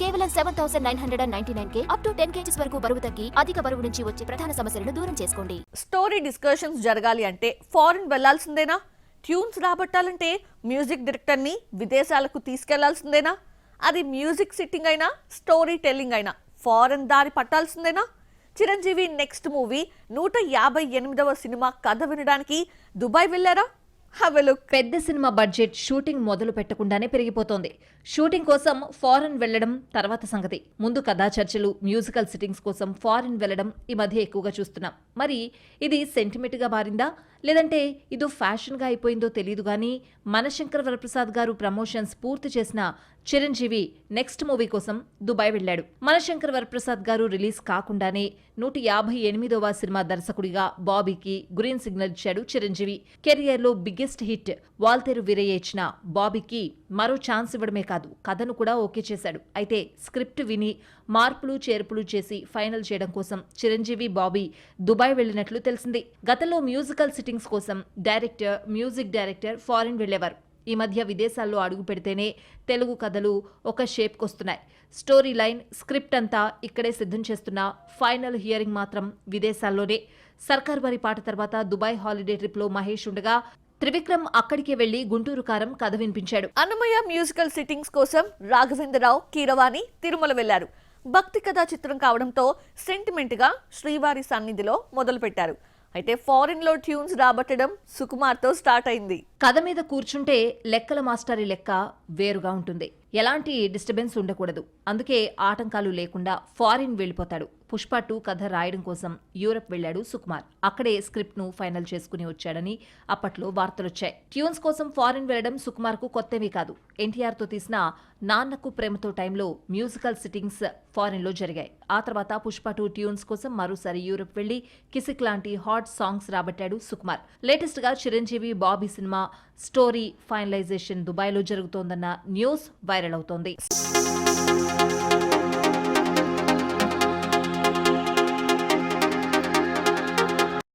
కేవలం 7,999K up to 10 kgs వరకు బరువు తగ్గి అధిక బరువు నుంచి వచ్చే ప్రధాన సమస్యలను దూరం చేసుకోండి. స్టోరీ డిస్కషన్స్ జరగాలి అంటే ఫారెన్ వెళ్లాల్సిందేనా? ట్యూన్స్ రాబట్టాలంటే మ్యూజిక్ డైరెక్టర్ని విదేశాలకు తీసుకెళ్లాల్సిందేనా? అది మ్యూజిక్ సిట్టింగ్ అయినా స్టోరీ టెల్లింగ్ అయినా ఫారెన్ దారి పట్టాల్సిందేనా? చిరంజీవి నెక్స్ట్ మూవీ 158వ సినిమా కథ వినడానికి దుబాయ్ వెళ్లారా? పెద్ద సినిమా బడ్జెట్ షూటింగ్ మొదలు పెట్టకుండానే పెరిగిపోతోంది. షూటింగ్ కోసం ఫారెన్ వెళ్లడం తర్వాత సంగతి. ముందు కథా చర్చలు, మ్యూజికల్ సిట్టింగ్స్ కోసం ఫారెన్ వెళ్లడం ఈ మధ్య ఎక్కువగా చూస్తున్నాం. మరి ఇది సెంటిమెంట్ గా మారిందా, లేదంటే ఇదో ఫ్యాషన్ గా అయిపోయిందో తెలియదు గానీ మనశంకర్ వరప్రసాద్ గారు ప్రమోషన్స్ పూర్తి చేసిన చిరంజీవి నెక్స్ట్ మూవీ కోసం దుబాయ్ వెళ్లాడు. మనశంకర్ వరప్రసాద్ గారు రిలీజ్ కాకుండానే 158వ సినిమా దర్శకుడిగా బాబీకి గ్రీన్ సిగ్నల్ ఇచ్చాడు చిరంజీవి. కెరియర్ లో బిగ్గెస్ట్ హిట్ వాల్తేరు వీరయ్య ఇచ్చిన బాబీకి మరో ఛాన్స్ ఇవ్వడమే కాదు, కథను కూడా ఓకే చేశాడు. అయితే స్క్రిప్ట్ విని మార్పులు చేర్పులు చేసి ఫైనల్ చేయడం కోసం చిరంజీవి, బాబీ దుబాయ్ వెళ్లినట్లు తెలిసింది. గతంలో మ్యూజికల్ సిట్టింగ్స్ కోసం డైరెక్టర్, మ్యూజిక్ డైరెక్టర్ ఫారిన్ వెళ్లేవారు. ఈ మధ్య విదేశాల్లో అడుగు పెడితేనే తెలుగు కథలు ఒక షేప్కొస్తున్నాయి. స్టోరీ లైన్, స్క్రిప్ట్ అంతా ఇక్కడే సిద్ధం చేస్తున్న ఫైనల్ హియరింగ్ మాత్రం విదేశాల్లోనే. సర్కార్ వారి పాట తర్వాత దుబాయ్ హాలిడే ట్రిప్ లో మహేష్ ఉండగా త్రివిక్రమ్ అక్కడికే వెళ్లి గుంటూరు కారం కథ వినిపించాడు. అన్నమయ్య మ్యూజికల్ సిట్టింగ్స్ కోసం రాఘవేంద్రరావు, కీరవాణి తిరుమల వెళ్లారు. భక్తి కథా చిత్రం కావడంతో సెంటిమెంట్ గా శ్రీవారి సన్నిధిలో మొదలు పెట్టారు. అయితే ఫారిన్ లో ట్యూన్స్ రాబట్టడం సుకుమార్ తో స్టార్ట్ అయింది. కథ మీద కూర్చుంటే లెక్కల మాస్టరీ లెక్క వేరుగా ఉంటుంది. ఎలాంటి డిస్టర్బెన్స్ ఉండకూడదు. అందుకే ఆటంకాలు లేకుండా ఫారిన్ వెళ్లిపోతాడు. పుష్ప 2 కథ రాయడం కోసం యూరప్ వెళ్లాడు సుకుమార్. అక్కడే స్క్రిప్ట్ ను ఫైనల్ చేసుకుని వచ్చాడని అప్పట్లో వార్తలొచ్చాయి. ట్యూన్స్ కోసం ఫారిన్ వెళ్లడం సుకుమార్ కు కొత్తేమీ కాదు. ఎన్టీఆర్ తో తీసిన నాన్నకు ప్రేమతో టైంలో మ్యూజికల్ సిట్టింగ్స్ ఫారిన్ లో జరిగాయి. ఆ తర్వాత పుష్ప 2 ట్యూన్స్ కోసం మరోసారి యూరప్ వెళ్లి కిసిక్ లాంటి హాట్ సాంగ్స్ రాబట్టాడు సుకుమార్. లేటెస్ట్ గా Chiranjeevi, Bobby cinema story finalisation దుబాయ్లో జరుగుతోందన్న న్యూస్ వైరల్ అవుతోంది.